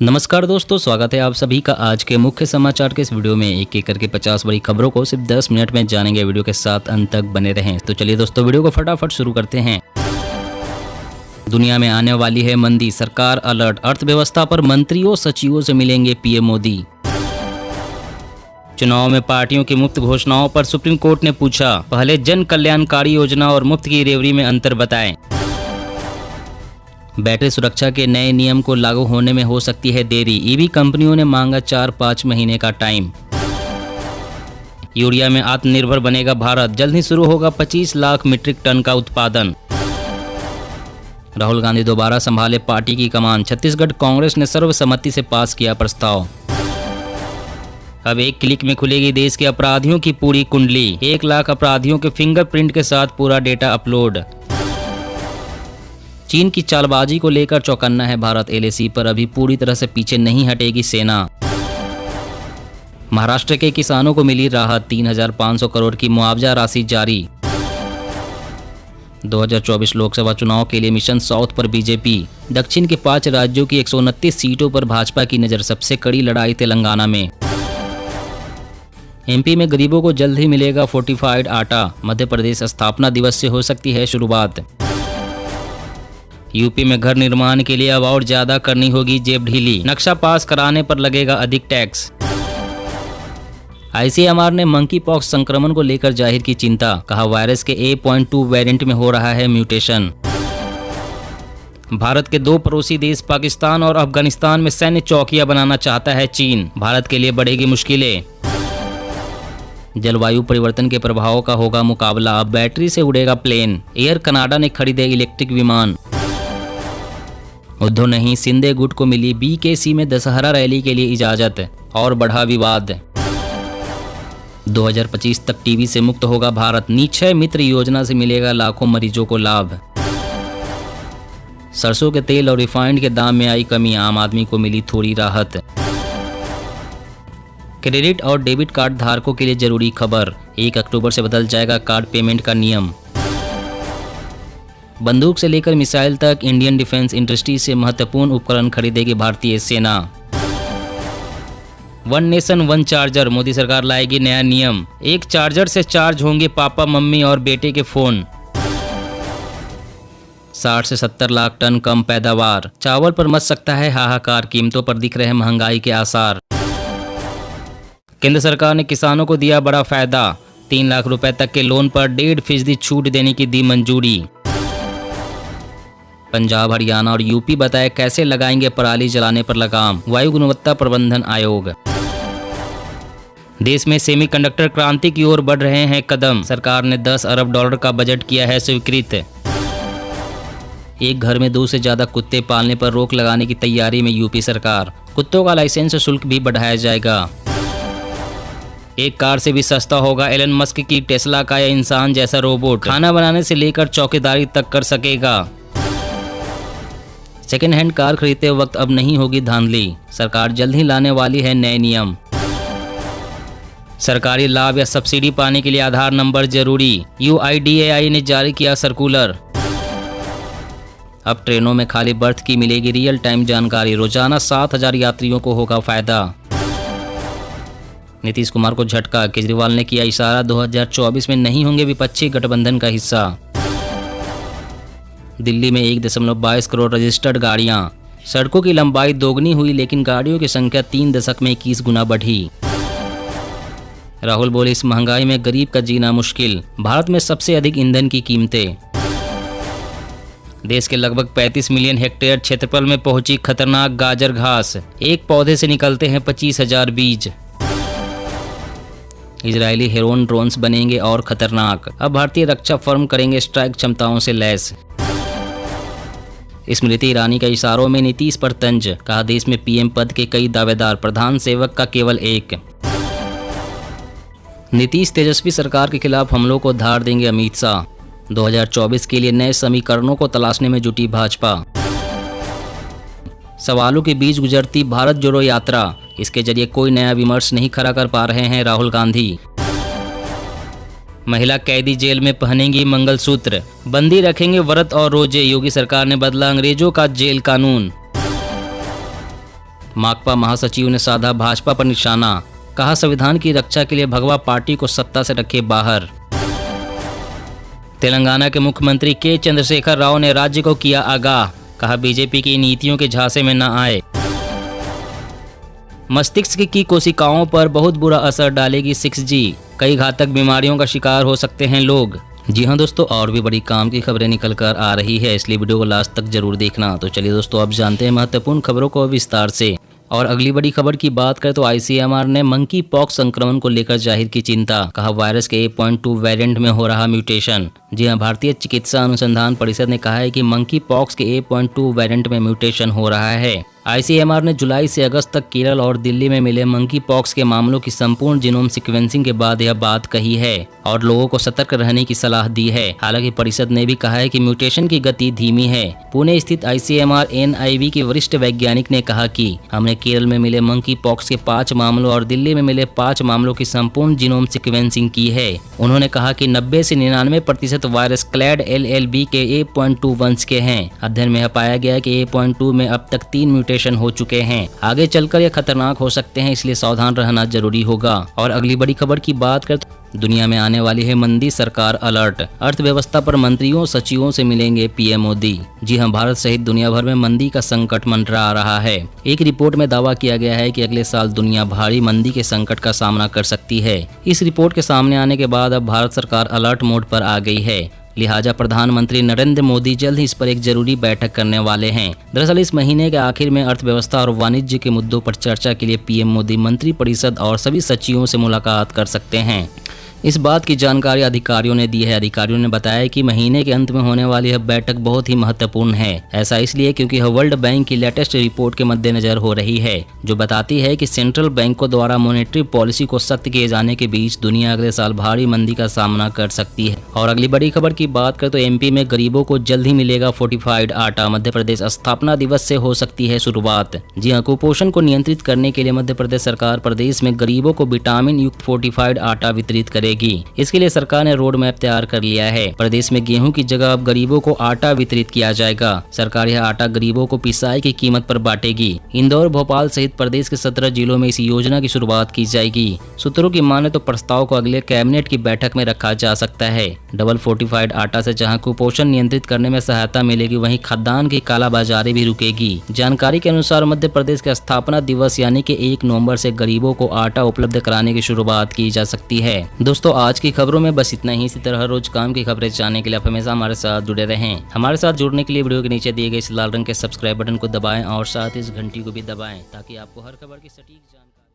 नमस्कार दोस्तों, स्वागत है आप सभी का आज के मुख्य समाचार के इस वीडियो में। एक एक करके 50 बड़ी खबरों को सिर्फ 10 मिनट में जानेंगे। वीडियो के साथ अंत तक बने रहें। तो चलिए दोस्तों, वीडियो को फटाफट शुरू करते हैं। दुनिया में आने वाली है मंदी, सरकार अलर्ट। अर्थव्यवस्था पर मंत्रियों सचिवों से मिलेंगे पीएम मोदी। चुनाव में पार्टियों की मुफ्त घोषणाओं पर सुप्रीम कोर्ट ने पूछा, पहले जन कल्याणकारी योजना और मुफ्त की डिलीवरी में अंतर बताएं। बैटरी सुरक्षा के नए नियम को लागू होने में हो सकती है देरी, ईवी कंपनियों ने मांगा 4-5 महीने का टाइम। यूरिया में आत्मनिर्भर बनेगा भारत, जल्द ही शुरू होगा 25 लाख मीट्रिक टन का उत्पादन। राहुल गांधी दोबारा संभाले पार्टी की कमान, छत्तीसगढ़ कांग्रेस ने सर्वसम्मति से पास किया प्रस्ताव। अब एक क्लिक में खुलेगी देश के अपराधियों की पूरी कुंडली, 1 लाख अपराधियों के फिंगरप्रिंट के साथ पूरा डेटा अपलोड। चीन की चालबाजी को लेकर चौकन्ना है भारत, एलएसी पर अभी पूरी तरह से पीछे नहीं हटेगी सेना। महाराष्ट्र के किसानों को मिली राहत, 3,500 करोड़ की मुआवजा राशि जारी। 2024 लोकसभा चुनाव के लिए मिशन साउथ पर बीजेपी, दक्षिण के 5 राज्यों की 129 सीटों पर भाजपा की नजर, सबसे कड़ी लड़ाई तेलंगाना में। एमपी में गरीबों को जल्द ही मिलेगा फोर्टिफाइड आटा, मध्य प्रदेश स्थापना दिवस से हो सकती है शुरुआत। यूपी में घर निर्माण के लिए अब और ज्यादा करनी होगी जेब ढीली, नक्शा पास कराने पर लगेगा अधिक टैक्स। आईसीएमआर ने मंकी पॉक्स संक्रमण को लेकर जाहिर की चिंता, कहा वायरस के A.2 वेरिएंट में हो रहा है म्यूटेशन। भारत के 2 पड़ोसी देश पाकिस्तान और अफगानिस्तान में सैन्य चौकियां बनाना चाहता है चीन, भारत के लिए बढ़ेगी मुश्किलें। जलवायु परिवर्तन के प्रभावों का होगा मुकाबला, अब बैटरी से उड़ेगा प्लेन, एयर कनाडा ने खरीदे इलेक्ट्रिक विमान। उद्धव नहीं, शिंदे गुट को मिली BKC में दशहरा रैली के लिए इजाजत, और बढ़ा विवाद। 2025 तक टीबी से मुक्त होगा भारत, निक्षय मित्र योजना से मिलेगा लाखों मरीजों को लाभ। सरसों के तेल और रिफाइंड के दाम में आई कमी, आम आदमी को मिली थोड़ी राहत। क्रेडिट और डेबिट कार्ड धारकों के लिए जरूरी खबर, 1 अक्टूबर से बदल जाएगा कार्ड पेमेंट का नियम। बंदूक से लेकर मिसाइल तक इंडियन डिफेंस इंडस्ट्री से महत्वपूर्ण उपकरण खरीदेगी भारतीय सेना। 1 नेशन 1 चार्जर, मोदी सरकार लाएगी नया नियम, एक चार्जर से चार्ज होंगे पापा मम्मी और बेटे के फोन। 60 से 70 लाख टन कम पैदावार, चावल पर मच सकता है हाहाकार, कीमतों पर दिख रहे हैं महंगाई के आसार। केंद्र सरकार ने किसानों को दिया बड़ा फायदा, 3 लाख रुपए तक के लोन पर 1.5% छूट देने की दी मंजूरी। पंजाब, हरियाणा और यूपी बताए कैसे लगाएंगे पराली जलाने पर लगाम, वायु गुणवत्ता प्रबंधन आयोग। देश में सेमीकंडक्टर क्रांति की ओर बढ़ रहे हैं कदम, सरकार ने $10 अरब का बजट किया है स्वीकृत। एक घर में 2 से ज्यादा कुत्ते पालने पर रोक लगाने की तैयारी में यूपी सरकार, कुत्तों का लाइसेंस शुल्क भी बढ़ाया जाएगा। एक कार से भी सस्ता होगा एलन मस्क की टेस्ला का यह इंसान जैसा रोबोट, खाना बनाने से लेकर चौकीदारी तक कर सकेगा। सेकेंड हैंड कार खरीदते वक्त अब नहीं होगी धांधली, सरकार जल्द ही लाने वाली है नए नियम। सरकारी लाभ या सब्सिडी पाने के लिए आधार नंबर जरूरी, UIDAI ने जारी किया सर्कुलर। अब ट्रेनों में खाली बर्थ की मिलेगी रियल टाइम जानकारी, रोजाना 7,000 यात्रियों को होगा फायदा। नीतीश कुमार को झटका, केजरीवाल ने किया इशारा, 2024 में नहीं होंगे विपक्षी गठबंधन का हिस्सा। दिल्ली में 1.22 करोड़ रजिस्टर्ड गाड़ियां, सड़कों की लंबाई दोगुनी हुई लेकिन गाड़ियों की संख्या 3 दशक में 21 गुना बढ़ी। राहुल बोले, इस महंगाई में गरीब का जीना मुश्किल, भारत में सबसे अधिक ईंधन की कीमतें। देश के लगभग 35 मिलियन हेक्टेयर क्षेत्रफल में पहुंची खतरनाक गाजर घास, एक पौधे से निकलते हैं 25,000 बीज। इजरायली हेरोन ड्रोन्स बनेंगे और खतरनाक, अब भारतीय रक्षा फर्म करेंगे स्ट्राइक क्षमताओं से लैस। स्मृति ईरानी के इशारों में नीतीश पर तंज, कहा देश में पीएम पद के कई दावेदार, प्रधान सेवक का केवल एक। नीतीश तेजस्वी सरकार के खिलाफ हमलों को धार देंगे अमित शाह, 2024 के लिए नए समीकरणों को तलाशने में जुटी भाजपा। सवालों के बीच गुजरती भारत जोड़ो यात्रा, इसके जरिए कोई नया विमर्श नहीं खड़ा कर पा रहे हैं राहुल गांधी। महिला कैदी जेल में पहनेंगी मंगलसूत्र, बंदी रखेंगे व्रत और रोजे, योगी सरकार ने बदला अंग्रेजों का जेल कानून। माकपा महासचिव ने साधा भाजपा पर निशाना, कहा संविधान की रक्षा के लिए भगवा पार्टी को सत्ता से रखे बाहर। तेलंगाना के मुख्यमंत्री के चंद्रशेखर राव ने राज्य को किया आगाह, कहा बीजेपी की नीतियों के झांसे में न आए। मस्तिष्क की कोशिकाओं पर बहुत बुरा असर डालेगी 6G, कई घातक बीमारियों का शिकार हो सकते हैं लोग। जी हाँ दोस्तों, और भी बड़ी काम की खबरें निकल कर आ रही है, इसलिए वीडियो को लास्ट तक जरूर देखना। तो चलिए दोस्तों, अब जानते हैं महत्वपूर्ण खबरों को विस्तार से। और अगली बड़ी खबर की बात करें तो ICMR ने मंकी पॉक्स संक्रमण को लेकर जाहिर की चिंता, कहा वायरस के 8.2 वेरिएंट में हो रहा म्यूटेशन। जी हां, भारतीय चिकित्सा अनुसंधान परिषद ने कहा है कि मंकी पॉक्स के 8.2 वेरिएंट में म्यूटेशन हो रहा है। ICMR ने जुलाई से अगस्त तक केरल और दिल्ली में मिले मंकी पॉक्स के मामलों की संपूर्ण जीनोम सीक्वेंसिंग के बाद यह बात कही है और लोगों को सतर्क रहने की सलाह दी है। हालांकि परिषद ने भी कहा है कि म्यूटेशन की गति धीमी है। पुणे स्थित ICMR NIV के वरिष्ठ वैज्ञानिक ने कहा कि हमने केरल में मिले मंकी पॉक्स के 5 मामलों और दिल्ली में मिले 5 मामलों की संपूर्ण जीनोम सीक्वेंसिंग की है। उन्होंने कहा कि 90 से 99% वायरस क्लैड LLB के 8.2 वंश के हैं। अध्ययन में पाया गया कि 8.2 में अब तक 3 म्यूटेशन हो चुके हैं। आगे चलकर यह खतरनाक हो सकते हैं, इसलिए सावधान रहना जरूरी होगा। और अगली बड़ी खबर की बात करें तो दुनिया में आने वाली है मंदी, सरकार अलर्ट, अर्थव्यवस्था पर मंत्रियों सचिवों से मिलेंगे PM मोदी। जी हां, भारत सहित दुनिया भर में मंदी का संकट मंडरा रहा है। एक रिपोर्ट में दावा किया गया है कि अगले साल दुनिया भारी मंदी के संकट का सामना कर सकती है। इस रिपोर्ट के सामने आने के बाद अब भारत सरकार अलर्ट मोड पर आ गई है। लिहाजा प्रधानमंत्री नरेंद्र मोदी जल्द ही इस पर एक जरूरी बैठक करने वाले हैं। दरअसल इस महीने के आखिर में अर्थव्यवस्था और वाणिज्य के मुद्दों पर चर्चा के लिए PM मोदी मंत्री परिषद और सभी सचिवों से मुलाकात कर सकते हैं। इस बात की जानकारी अधिकारियों ने दी है। अधिकारियों ने बताया कि महीने के अंत में होने वाली यह बैठक बहुत ही महत्वपूर्ण है। ऐसा इसलिए क्योंकि यह वर्ल्ड बैंक की लेटेस्ट रिपोर्ट के मद्देनजर हो रही है, जो बताती है कि सेंट्रल बैंकों द्वारा मॉनेटरी पॉलिसी को सख्त किए जाने के बीच दुनिया अगले साल भारी मंदी का सामना कर सकती है। और अगली बड़ी खबर की बात करें तो MP में गरीबों को जल्द ही मिलेगा फोर्टिफाइड आटा, मध्य प्रदेश स्थापना दिवस से हो सकती है शुरुआत। जी हाँ, कुपोषण को नियंत्रित करने के लिए मध्य प्रदेश सरकार प्रदेश में गरीबों को विटामिन युक्त फोर्टिफाइड आटा वितरित करेगी। इसके लिए सरकार ने रोड मैप तैयार कर लिया है। प्रदेश में गेहूं की जगह अब गरीबों को आटा वितरित किया जाएगा। सरकार यह आटा गरीबों को पिसाई की कीमत पर बांटेगी। इंदौर, भोपाल सहित प्रदेश के 17 जिलों में इस योजना की शुरुआत की जाएगी। सूत्रों की माने तो प्रस्ताव को अगले कैबिनेट की बैठक में रखा जा सकता है। डबल फोर्टिफाइड आटा से जहां कुपोषण नियंत्रित करने में सहायता मिलेगी, वहीं खाद्यान्न की कालाबाजारी भी रुकेगी। जानकारी के अनुसार मध्य प्रदेश के स्थापना दिवस यानी कि 1 नवंबर से गरीबों को आटा उपलब्ध कराने की शुरुआत की जा सकती है। दोस्तों, आज की खबरों में बस इतना ही। इसी तरह हर रोज काम की खबरें जानने के लिए आप हमेशा हमारे साथ जुड़े रहें। हमारे साथ जुड़ने के लिए वीडियो के नीचे दिए गए इस लाल रंग के सब्सक्राइब बटन को दबाएं और साथ इस घंटी को भी दबाएं, ताकि आपको हर खबर की सटीक जानकारी